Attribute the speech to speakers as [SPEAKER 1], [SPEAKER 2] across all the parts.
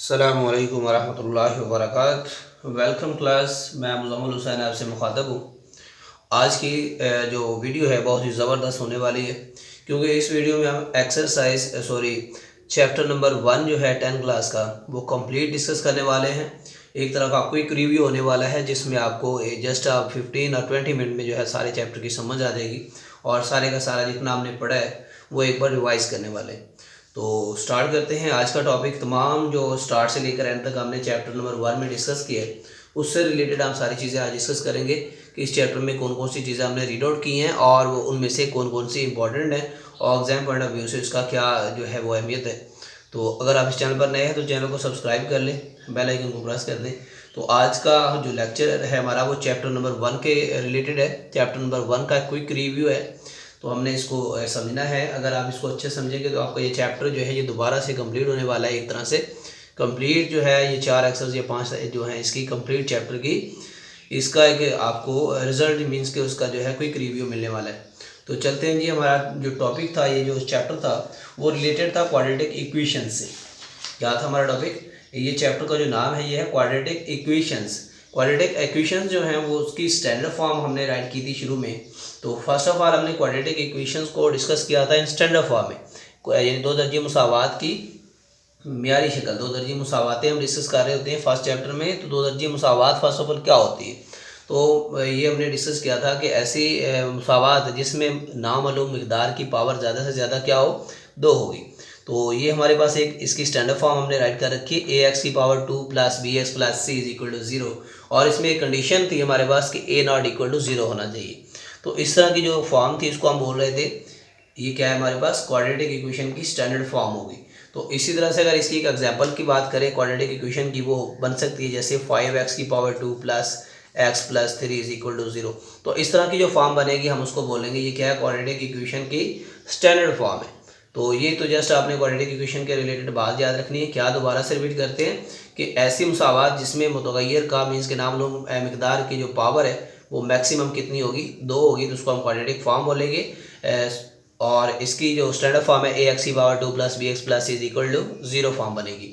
[SPEAKER 1] अस्सलामु अलैकुम वरहमतुल्लाहि वबरकातुहू। वेलकम क्लास, मैं मुज़म्मिल हुसैन आपसे मुखातब हूँ। आज की जो वीडियो है बहुत ही ज़बरदस्त होने वाली है, क्योंकि इस वीडियो में हम चैप्टर नंबर 1 जो है 10 क्लास का वो कंप्लीट डिस्कस करने वाले हैं। एक तरह का क्विक रिव्यू होने वाला है, जिसमें आपको जस्ट आप 15 और 20 मिनट में जो है सारे चैप्टर की समझ आ जाएगी और सारे का सारा जितना हमने पढ़ा है वो एक बार रिवाइज़ करने वाले हैं। तो स्टार्ट करते हैं आज का टॉपिक। तमाम जो स्टार्ट से लेकर एंड तक हमने चैप्टर नंबर 1 में डिस्कस किया है, उससे रिलेटेड हम सारी चीज़ें आज डिस्कस करेंगे कि इस चैप्टर में कौन कौन सी चीज़ें हमने रीड आउट की हैं और वो उनमें से कौन कौन सी इंपॉर्टेंट है और एग्जाम पॉइंट ऑफ व्यू से इसका क्या जो है वो अहमियत है। तो अगर आप इस चैनल पर नए हैं तो चैनल को सब्सक्राइब कर लें, बेल आइकन को प्रेस कर दें। तो आज का जो लेक्चर है हमारा वो चैप्टर नंबर 1 के रिलेटेड है। चैप्टर नंबर 1 का क्विक रिव्यू है, तो हमने इसको समझना है। अगर आप इसको अच्छे समझेंगे तो आपका ये चैप्टर जो है ये दोबारा से कंप्लीट होने वाला है। एक तरह से कंप्लीट जो है ये 4 एक्सरसाइज या 5 जो है इसकी कंप्लीट चैप्टर की इसका एक आपको रिजल्ट मीन्स के उसका जो है क्विक रिव्यू मिलने वाला है। तो चलते हैं जी। हमारा जो टॉपिक था, ये जो चैप्टर था वो रिलेटेड था क्वाड्रेटिक इक्वेशन से। क्या था हमारा टॉपिक? ये चैप्टर का जो नाम है ये है क्वाड्रेटिक इक्वेशंस। क्वाड्रेटिक इक्वेशंस जो हैं वो उसकी स्टैंडर्ड फॉर्म हमने राइट की थी शुरू में। तो फर्स्ट ऑफ ऑल हमने क्वाड्रेटिक इक्वेशंस को डिस्कस किया था इन स्टैंडर्ड फॉर्म में, यानी दो दर्जे मुसावात की म्यारी शक्ल। दो दर्जे मुसावातें हम डिस्कस कर रहे होते हैं फर्स्ट चैप्टर में। तो दो दर्जे मुसावात फर्स्ट ऑफ ऑल क्या होती है, तो ये हमने डिस्कस किया था कि ऐसी मुसावात जिसमें नामालूम मिकदार की पावर ज़्यादा से ज़्यादा क्या हो, 2 होगी। तो ये हमारे पास एक इसकी स्टैंडर्ड फॉर्म हमने राइट कर रखी है, ए एक्स की power 2 plus b x plus c is equal to 0। और इसमें एक कंडीशन थी हमारे पास कि ए नॉट इक्वल टू 0 होना चाहिए। तो इस तरह की जो फॉर्म थी इसको हम बोल रहे थे, ये क्या है हमारे पास क्वाड्रेटिक इक्वेशन की स्टैंडर्ड फॉर्म होगी। तो इसी तरह से अगर इसकी एक एग्जांपल की बात करें क्वाड्रेटिक इक्वेशन की, वो बन सकती है जैसे 5x की power 2 plus x plus 3 is equal to 0। तो इस तरह की जो फॉर्म बनेगी हम उसको बोलेंगे ये क्या है, क्वाड्रेटिक इक्वेशन की स्टैंडर्ड फॉर्म है। तो ये तो जस्ट आपने क्वाड्रेटिक इक्वेशन के रिलेटेड बात याद रखनी है। क्या दोबारा से रिपीट करते हैं कि ऐसी मुसावात जिसमें मुतगय्यर का मीन्स के नाम मिकदार की जो पावर है वो मैक्सिमम कितनी होगी, 2 होगी, तो उसको हम क्वाड्रेटिक फॉर्म बोलेंगे। और इसकी जो स्टैंडर्ड फॉर्म है ए एक्स की power 2 plus b x plus is equal to 0 form बनेगी।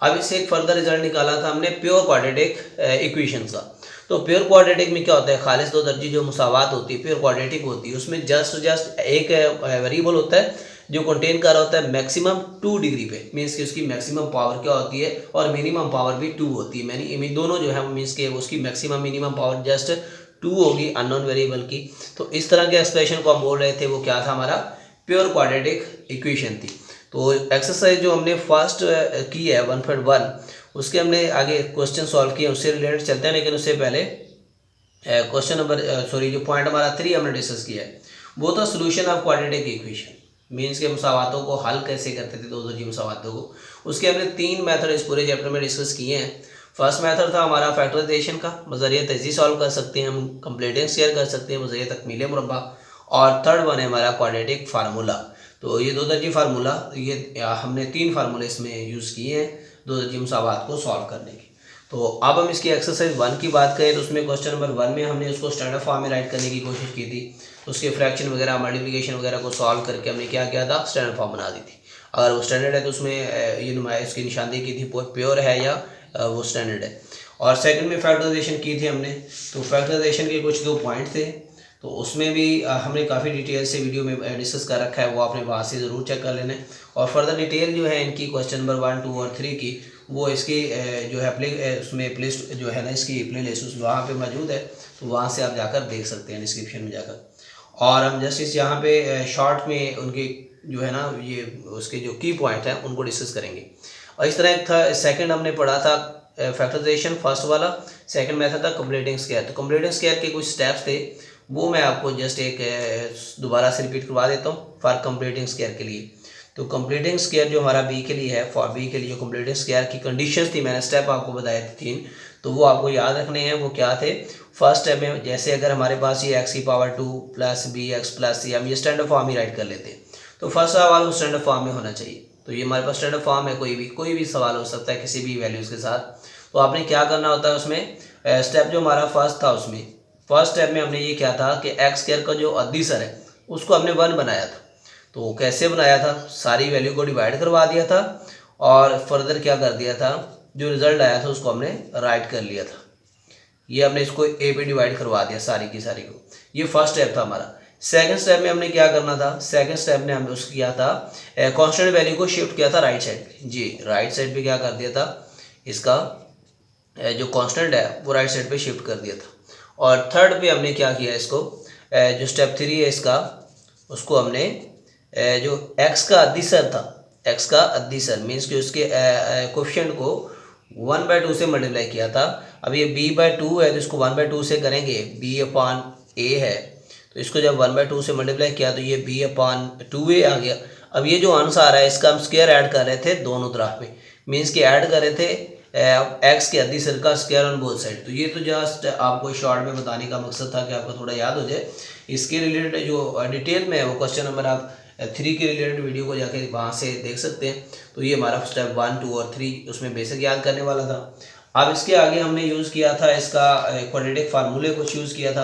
[SPEAKER 1] अब इससे एक फर्दर रिजल्ट निकाला था हमने प्योर क्वाड्रेटिक इक्वेशन का। तो प्योर क्वाड्रेटिक में क्या होता है, खालिस दो दर्जी जो मुसावात होती है प्योर क्वाड्रेटिक होती है, उसमें जस्ट एक वेरिएबल होता है जो कंटेन कर रहा होता है मैक्सिमम 2 डिग्री पे। मीन्स कि उसकी मैक्सिमम पावर क्या होती है और मिनिमम पावर भी 2 होती है। मैंने दोनों जो है मीन्स के उसकी मैक्सिमम मिनिमम पावर जस्ट 2 होगी अननोन वेरिएबल की। तो इस तरह के एक्सप्रेशन को हम बोल रहे थे वो क्या था, हमारा प्योर क्वाड्रेटिक इक्वेशन थी। तो एक्सरसाइज जो हमने फर्स्ट की है 1.1 उसके हमने आगे क्वेश्चन सॉल्व किए, उससे रिलेटेड चलते हैं। लेकिन उससे पहले क्वेश्चन नंबर जो पॉइंट हमारा 3 हमने डिस्कस किया है वो था solution of quadratic equation. Means के मुसावातों को हल कैसे करते थे, दो दर्जी मुसावातों को। उसके हमने 3 मेथड इस पूरे चैप्टर में डिस्कस किए हैं। फर्स्ट मेथड था हमारा फैक्टराइजेशन का, बज़रिया तेजी सॉल्व कर सकते हैं हम, कंप्लीटिंग स्क्वायर कर सकते हैं बज़रिया तकमील मुरब्बा। और थर्ड वन है हमारा क्वाड्रेटिक फार्मूला। तो ये दो दर्जी फार्मूला, ये हमने 3 फार्मूले इसमें यूज़ किए हैं दो दर्जी मुसावात को सॉल्व करने की। तो अब हम इसकी एक्सरसाइज 1 की बात करें तो उसमें क्वेश्चन नंबर 1 में हमने उसको स्टैंडर्ड फॉर्म में राइट करने की कोशिश की थी। उसके फ्रैक्शन वगैरह मल्टीप्लिकेशन वगैरह को सॉल्व करके हमने क्या किया था, स्टैंडर्ड फॉर्म बना दी थी। अगर वो स्टैंडर्ड है तो उसमें ये नुमाइश उसकी निशानदेही की थी प्योर है या वो स्टैंडर्ड है। और सेकंड में फैक्टराइजेशन की थी हमने। तो फैक्टराइजेशन के कुछ 2 पॉइंट थे, तो उसमें भी हमने काफ़ी डिटेल से वीडियो में डिस्कस कर रखा है, वो आपने वहाँ से ज़रूर चेक कर लेना है। और फर्दर डिटेल जो है इनकी क्वेश्चन नंबर 1, 2 और 3 की वो इसकी जो है उसमें प्ले जो है ना इसकी प्ले लिस्ट वहाँ पे मौजूद है, तो वहाँ से आप जाकर देख सकते हैं डिस्क्रिप्शन में जाकर। और हम जस्ट इस यहाँ पे शॉर्ट में उनके जो है ना ये उसके जो की पॉइंट हैं उनको डिस्कस करेंगे। और इस तरह एक था सेकंड हमने पढ़ा था फैक्टराइजेशन फर्स्ट वाला। सेकंड मेथड था कंप्लीटिंग स्क्वायर। तो कंप्लीटिंग स्क्वायर के कुछ स्टेप्स थे वो मैं आपको जस्ट एक दोबारा से रिपीट करवा देता हूँ फॉर कंप्लीटिंग स्क्वायर के लिए। तो कंप्लीटिंग स्क्वायर जो हमारा बी के लिए है, फॉर बी के लिए जो कंप्लीटिंग स्क्वायर की कंडीशंस थी मैंने स्टेप आपको बताए थे 3, तो वो आपको याद रखने हैं। वो क्या थे, फर्स्ट स्टेप में जैसे अगर हमारे पास ये एक्स की power 2 plus b x plus c, हम ये स्टैंडर्ड फॉर्म ही राइट कर लेते हैं। तो फर्स्ट सवाल वो स्टैंडर्ड फॉर्म में होना चाहिए। तो ये हमारे पास स्टैंडर्ड फॉर्म है, कोई भी सवाल हो सकता है किसी भी वैल्यूज़ के साथ। तो आपने क्या करना होता है उसमें, स्टेप जो हमारा फर्स्ट था उसमें फर्स्ट स्टेप में हमने ये किया था कि एक्स स्क्वायर का जो अदीसर है उसको हमने 1 बनाया था। तो कैसे बनाया था, सारी वैल्यू को डिवाइड करवा दिया था और फर्दर क्या कर दिया था, जो रिजल्ट आया था उसको हमने राइट कर लिया था। ये हमने इसको ए पे डिवाइड करवा दिया सारी की सारी को। ये फर्स्ट स्टेप था हमारा। सेकंड स्टेप में हमने क्या करना था, सेकंड स्टेप में हमने उसको किया था कांस्टेंट वैल्यू को शिफ्ट किया था राइट साइड पे। जी राइट साइड पे क्या कर दिया था, इसका जो कांस्टेंट है वो राइट साइड पे शिफ्ट कर दिया था। और थर्ड पे हमने क्या किया, इसको जो स्टेप 3 है इसका, उसको हमने जो x का अदिशन था, x का अदिशन मीन्स कि उसके कोफिशिएंट को 1/2 से मल्टीप्लाई किया था। अब ये b/2 है तो इसको 1/2 से करेंगे, b/a है तो इसको जब 1/2 से मल्टीप्लाई किया तो ये b/2a आ गया। अब ये जो आंसर आ रहा है इसका हम स्क्वायर ऐड कर रहे थे दोनों तरफ पे, मीन्स कि ऐड कर रहे थे एक्स के अदिशन का स्क्वायर ऑन बोथ साइड। तो ये तो जस्ट आपको शॉर्ट में बताने का मकसद था कि आपको थोड़ा याद हो जाए। इसके रिलेटेड जो डिटेल में है वो क्वेश्चन नंबर आप 3 के रिलेटेड वीडियो को जाके वहाँ से देख सकते हैं। तो ये हमारा स्टेप 1, 2 और 3 उसमें बेसिक याद करने वाला था। अब इसके आगे हमने यूज़ किया था इसका क्वाड्रेटिक फार्मूले को यूज़ किया था।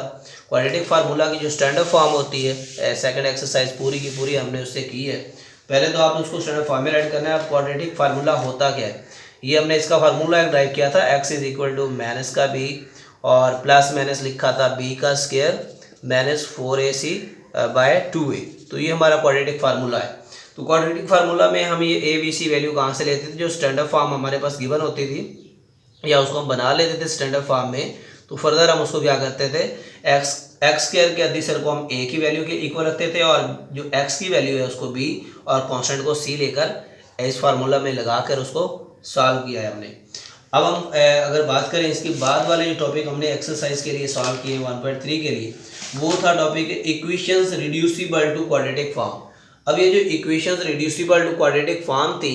[SPEAKER 1] क्वाड्रेटिक फार्मूला की जो स्टैंडर्ड फॉर्म होती है, सेकंड एक्सरसाइज पूरी की पूरी हमने उससे की है। पहले तो आपने उसको स्टैंडर्ड फॉर्म में राइट करना है। अब क्वाड्रेटिक फार्मूला होता क्या है, ये हमने इसका फार्मूला ड्राइव किया था, x is equal to minus का b और प्लस माइनस लिखा था b का square minus 4ac bye 2a। तो ये हमारा क्वाड्रेटिक फार्मूला है। तो क्वाड्रेटिक फार्मूला में हम ये a b c वैल्यू कहाँ से लेते थे, जो स्टैंडर्ड फॉर्म हमारे पास गिवन होती थी या उसको हम बना लेते थे स्टैंडर्ड फॉर्म में। तो फर्दर हम उसको क्या करते थे, एक्स स्क्वायर के अदिशन को हम a की वैल्यू के इक्वल रखते थे और जो x की वैल्यू है उसको b और कांस्टेंट को c लेकर इस फार्मूला में लगाकर उसको सॉल्व किया है हमने। अब हम अगर बात करें इसके बाद वाले जो टॉपिक हमने एक्सरसाइज के लिए सॉल्व किए 1.3 के लिए, वो था topic equations reducible to quadratic form. अब ये जो equations reducible to quadratic form थी,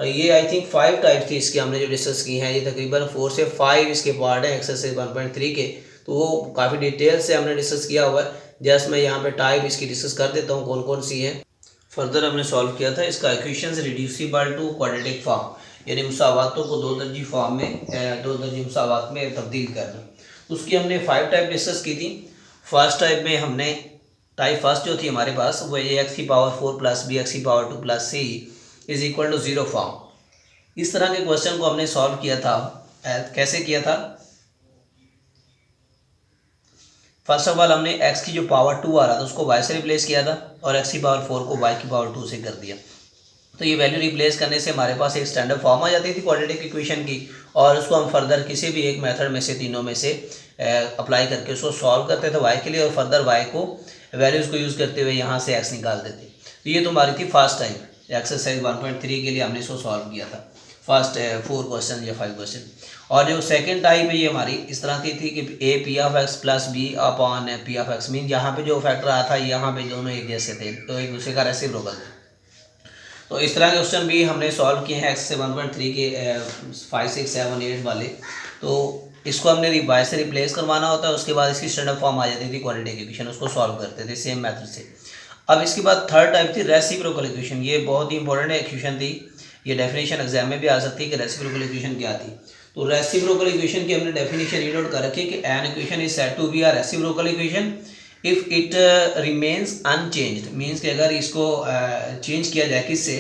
[SPEAKER 1] ये आई थिंक 5 टाइप थी इसके हमने जो डिस्कस की हैं। ये तकरीबन 4 से 5 इसके पार्ट हैं एक्सरसाइज 1.3 के। तो वो काफ़ी डिटेल से हमने डिस्कस किया हुआ है। जस्ट मैं यहाँ पे टाइप इसकी डिस्कस कर देता हूँ कौन कौन सी हैं। फर्दर हमने सॉल्व किया था इसका equations reducible to quadratic form, यानी मुसावातों को दो दर्जी फॉर्म में, दो दर्जी मुसावात में तब्दील करना। उसकी हमने 5 टाइप डिस्कस की थी। फर्स्ट टाइप में हमने टाइप फर्स्ट जो थी हमारे पास वो एक्स की पावर 4 प्लस बी एक्स की power 2 plus c is equal to 0 form. इस तरह के क्वेश्चन को हमने सॉल्व किया था। कैसे किया था, फर्स्ट ऑफ ऑल हमने x की जो पावर 2 आ रहा था उसको y से रिप्लेस किया था और x की पावर 4 को y की पावर 2 से कर दिया। तो ये वैल्यू रिप्लेस करने से हमारे पास एक स्टैंडर्ड फॉर्म आ जाती थी क्वाड्रेटिक इक्वेशन की, और उसको हम फर्दर किसी भी एक मेथड में से तीनों में से अप्लाई करके उसको सॉल्व करते थे y के लिए, और फर्दर y को वैल्यूज़ को यूज़ करते हुए यहाँ से x निकालते थे। तो ये तो हमारी थी फर्स्ट टाइम एक्सरसाइज 1.3 के लिए हमने इसको सॉल्व किया था, फर्स्ट 4 क्वेश्चन या 5 क्वेश्चन। और जो सेकंड टाइप है ये हमारी इस तरह की थी कि a p of x plus b upon p of x, mean यहाँ पे जो फैक्टर आया था यहाँ पे दोनों एक जैसे थे, तो एक दूसरे का रेसिप्रोकल थे। तो इस तरह के क्वेश्चन भी हमने सॉल्व किए हैं एक्स से 1.3 के 5, 6, 7, 8 वाले। तो इसको हमने y से रिप्लेस करवाना होता है, उसके बाद इसकी स्टैंडर्ड फॉर्म आ जाती थी क्वाड्रेटिक इक्वेशन, उसको सॉल्व करते थे सेम मेथड से। अब इसके बाद थर्ड टाइप थी रेसिप्रोकल इक्वेशन। ये बहुत ही इंपॉर्टेंट इक्वेशन थी, ये डेफिनेशन एग्जाम में भी आ सकती है कि रेसिप्रोकल इक्वेशन क्या थी। तो रेसिप्रोकल इक्वेशन की हमने डेफिनेशन रीड आउट कर रखी है कि an equation is said to be a reciprocal equation if it remains unchanged, means कि अगर इसको चेंज किया जाए किससे,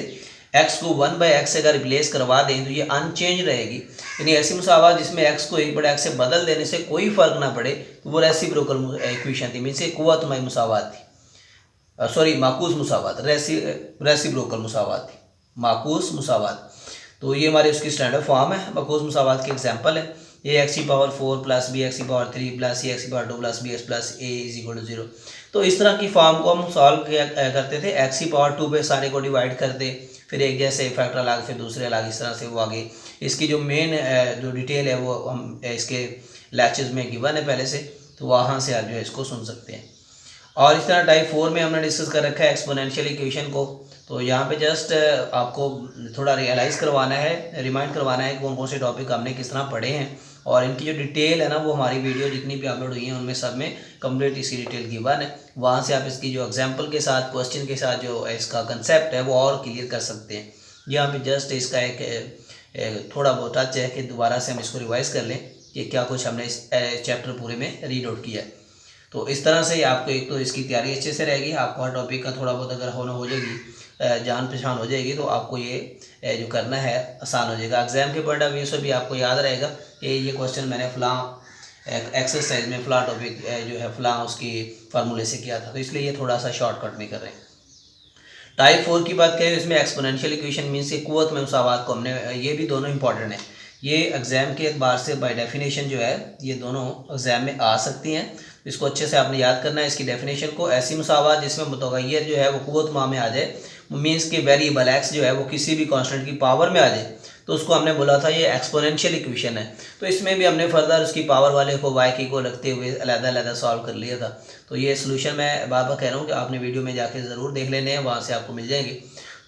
[SPEAKER 1] x को 1/x से अगर रिप्लेस करवा दें तो ये अनचेंज रहेगी। यानी ऐसी मुसावात जिसमें x को 1/x से बदल देने से कोई फर्क ना पड़े, तो वो रेसिप्रोकल इक्वेशन थी, मीन्स कुव्वतुमाई मुसावात थी, सॉरी माकूस मुसावात, रेसिप्रोकल मुसावात थी, माकूस मुसावात। तो ये हमारी उसकी स्टैंडर्ड फॉर्म है, माकूस मुसावात की एग्जांपल है। ये एक्स की पावर 4 प्लस बी एक्स की पावर 3 प्लस सी एक्स की power 2 plus b x plus a is equal to 0। तो इस तरह की फॉर्म को हम सॉल्व करते थे, एक्स की पावर 2 पे सारे को डिवाइड करते, फिर एक जैसे फैक्टर अलग फिर दूसरे अलग, इस तरह से वो आगे। इसकी जो मेन जो डिटेल है वो हम इसके लेक्चर्स में गिवन है पहले से, तो वहाँ से आप जो है इसको सुन सकते हैं। और इस तरह टाइप 4 में हमने डिस्कस कर रखा है एक्सपोनेंशियल इक्वेशन को। तो यहाँ पे जस्ट आपको थोड़ा रियलाइज़ करवाना है, रिमाइंड करवाना है कौन कौन से टॉपिक हमने किस तरह पढ़े हैं, और इनकी जो डिटेल है ना वो हमारी वीडियो जितनी भी अपलोड हुई हैं उनमें सब में कंप्लीट इसकी डिटेल गिवन है। वहाँ से आप इसकी जो एग्जांपल के साथ क्वेश्चन के साथ जो इसका कंसेप्ट है वो और क्लियर कर सकते हैं। यहाँ पे जस्ट इसका एक थोड़ा बहुत टच है कि दोबारा से हम इसको रिवाइज़ कर लें कि क्या कुछ हमने इस चैप्टर पूरे में रीड आउट किया है। तो इस तरह से आपको एक तो इसकी तैयारी अच्छे से रहेगी, आपको हर टॉपिक का थोड़ा बहुत अगर होना हो जाएगी जान पहचान हो जाएगी तो आपको ये जो करना है आसान हो जाएगा। एग्जाम के पॉइंट ऑफ व्यू से भी आपको याद रहेगा कि ये क्वेश्चन मैंने फलां एक्सरसाइज में फलां टॉपिक जो है फलां उसकी फार्मूले से किया था, तो इसलिए ये थोड़ा सा शॉर्टकट में कर रहे हैं। टाइप 4 की बात करें, इसमें एक्सपोनेंशियल इक्वेशन मीन्स कि कुव्वत में मुसावात को हमने, ये भी दोनों इंपॉर्टेंट है। ये एग्जाम के एतबार से बाय डेफिनेशन जो है ये दोनों एग्जाम में आ सकती हैं, इसको अच्छे से आपने याद करना है इसकी डेफिनेशन को। ऐसी मुसावात जिसमें मुतगय्यर जो है वो कुव्वत मा में आ जाए, मीन्स कि वेरिएबल एक्स जो है वो किसी भी कांस्टेंट की पावर में आ जाए, तो उसको हमने बोला था ये एक्सपोनेंशियल इक्वेशन है। तो इसमें भी हमने फर्दर उसकी पावर वाले को वाई की को रखते हुए अलग-अलग सॉल्व कर लिया था। तो ये सोल्यूशन मैं बार बार कह रहा हूँ कि आपने वीडियो में जाके ज़रूर देख लेने हैं, वहाँ से आपको मिल जाएंगे।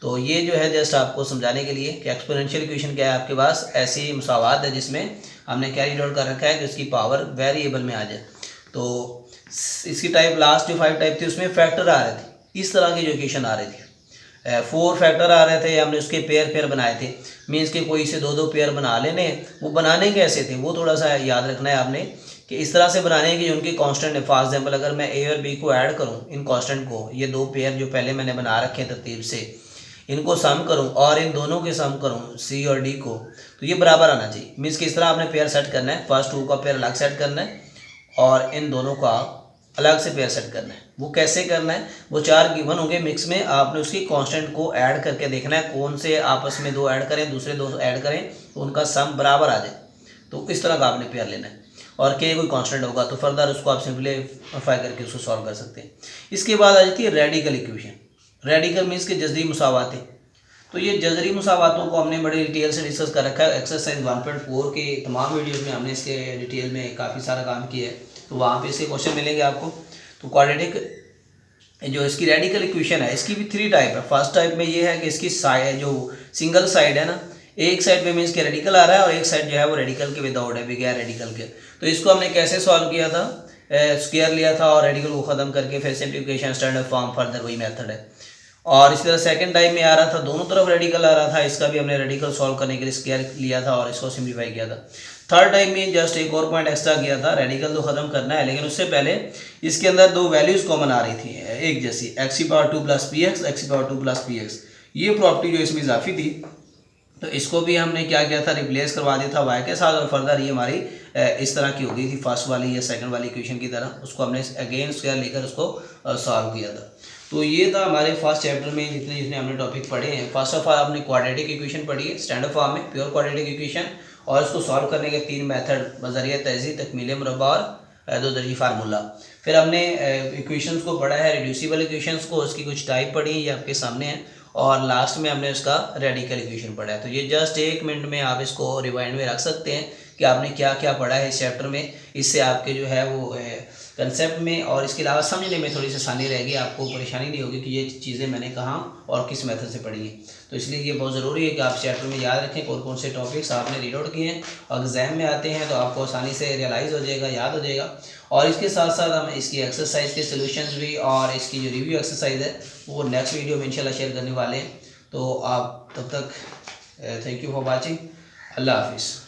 [SPEAKER 1] तो ये जो है जस्ट आपको समझाने के लिए कि एक्सपोनेंशियल इक्वेशन क्या है, आपके पास ऐसी मुसावात है जिसमें हमने कैरी आउट कर रखा है कि उसकी पावर वेरिएबल में आ जाए। तो इसकी टाइप लास्ट जो 5 टाइप थी उसमें फैक्टर आ रहे थे, इस तरह की जो इक्वेशन आ रही थी, 4 फैक्टर आ रहे थे, हमने उसके पेयर बनाए थे, मीन्स के कोई से 2-2 पेयर बना लेने। वो बनाने कैसे थे वो थोड़ा सा याद रखना है आपने कि इस तरह से बनाने हैं कि उनके कांस्टेंट है। फॉर एग्जांपल अगर मैं ए और बी को ऐड करूं, इन कांस्टेंट को, ये 2 पेयर जो पहले मैंने बना रखे हैं तरतीब से, इनको सम करूं और इन दोनों के सम करूं सी और डी को, तो ये बराबर आना चाहिए। मीन्स कि इस तरह आपने पेयर सेट करना है, फर्स्ट 2 का पेयर अलग सेट करना है और इन दोनों का अलग से पेयर सेट करना है। वो कैसे करना है, वो 4 गिवन होंगे मिक्स में, आपने उसकी कांस्टेंट को ऐड करके देखना है, कौन से आपस में 2 ऐड करें, दूसरे 2 ऐड करें तो उनका सम बराबर आ जाए, तो इस तरह का आपने पेयर लेना है। और के कोई कांस्टेंट होगा तो फर्दर उसको आप सिंपलीफाई करके उसको सॉल्व कर सकते हैं। इसके बाद आ जाती है रेडिकल इक्वेशन। रेडिकल मीन्स कि जजरी मुसावातें। तो ये जजरी मुसावातों को हमने बड़े डिटेल से डिस्कस कर रखा है। एक्सरसाइज 1.4 के तमाम वीडियोज़ में हमने इसके डिटेल में काफ़ी सारा काम किया है, तो वहाँ पे इसके क्वेश्चन मिलेंगे आपको। तो क्वाड्रेटिक जो इसकी रेडिकल इक्वेशन है, इसकी भी 3 टाइप है। फर्स्ट टाइप में ये है कि इसकी साइड जो सिंगल साइड है ना, एक साइड पे मीन्स के रेडिकल आ रहा है और एक साइड जो है वो रेडिकल के विदाउट है, बगैर रेडिकल के। तो इसको हमने कैसे सॉल्व किया था, स्क्वायर लिया था और रेडिकल को ख़त्म करके फिर सिंप्लीफिकेशन स्टैंडर्ड फॉर्म, फर्दर वही मेथड है। और इसी तरह सेकंड टाइम में आ रहा था, दोनों तरफ रेडिकल आ रहा था, इसका भी हमने रेडिकल सॉल्व करने के लिए स्क्वायर लिया था और इसको सिंप्लीफाई किया था। थर्ड टाइम में जस्ट एक और पॉइंट एक्स्ट्रा किया था, रेडिकल तो खत्म करना है लेकिन उससे पहले इसके अंदर 2 वैल्यूज कॉमन आ रही थी एक जैसी, x⁴ 2 + px, x⁴ 2 + px। ये प्रॉपर्टी जो इसमें इजाफी थी, तो इसको भी हमने क्या किया था, रिप्लेस करवा दिया था y के साथ, और फर्दर ये हमारी इस तरह की हो गई थी फर्स्ट वाली या सेकंड वाली इक्वेशन की तरह। उसको हमने अगेन स्क्वायर लेकर उसको सॉल्व किया था। तो ये था हमारे फर्स्ट चैप्टर में जितने हमने टॉपिक पढ़े हैं। फर्स्ट ऑफ ऑल आपने क्वाड्रेटिक इक्वेशन पढ़ी है स्टैंडर्ड फॉर्म में, प्योर क्वाड्रेटिक इक्वेशन, और इसको सॉल्व करने के 3 मेथड, बज़रिया तहज़ीब, तकमील मुरब्बा और 2 दर्जी फार्मूला। फिर हमने इक्वेशंस को पढ़ा है, रिड्यूसिबल इक्वेशंस को, उसकी कुछ टाइप पढ़ी ये आपके सामने है, और लास्ट में हमने उसका रेडिकल इक्वेशन पढ़ा है। तो ये जस्ट 1 मिनट में आप इसको रिवाइंड में रख सकते हैं कि आपने क्या क्या पढ़ा है इस चैप्टर में। इससे आपके जो है वो कंसेप्ट में और इसके अलावा समझने में थोड़ी सी आसानी रहेगी, आपको परेशानी नहीं होगी कि ये चीज़ें मैंने कहाँ और किस मेथड से पढ़ी हैं। तो इसलिए ये बहुत ज़रूरी है कि आप चैप्टर में याद रखें कौन कौन से टॉपिक्स आपने रीड आउट किए हैं, और एग्ज़ाम में आते हैं तो आपको आसानी से रियलाइज़ हो जाएगा, याद हो जाएगा। और इसके साथ साथ हम इसकी एक्सरसाइज के सोल्यूशंस भी और इसकी जो रिव्यू एक्सरसाइज है वो नेक्स्ट वीडियो में इंशाल्लाह शेयर करने वाले हैं। तो आप तब तक थैंक यू फॉर वॉचिंग, अल्लाह हाफिज़।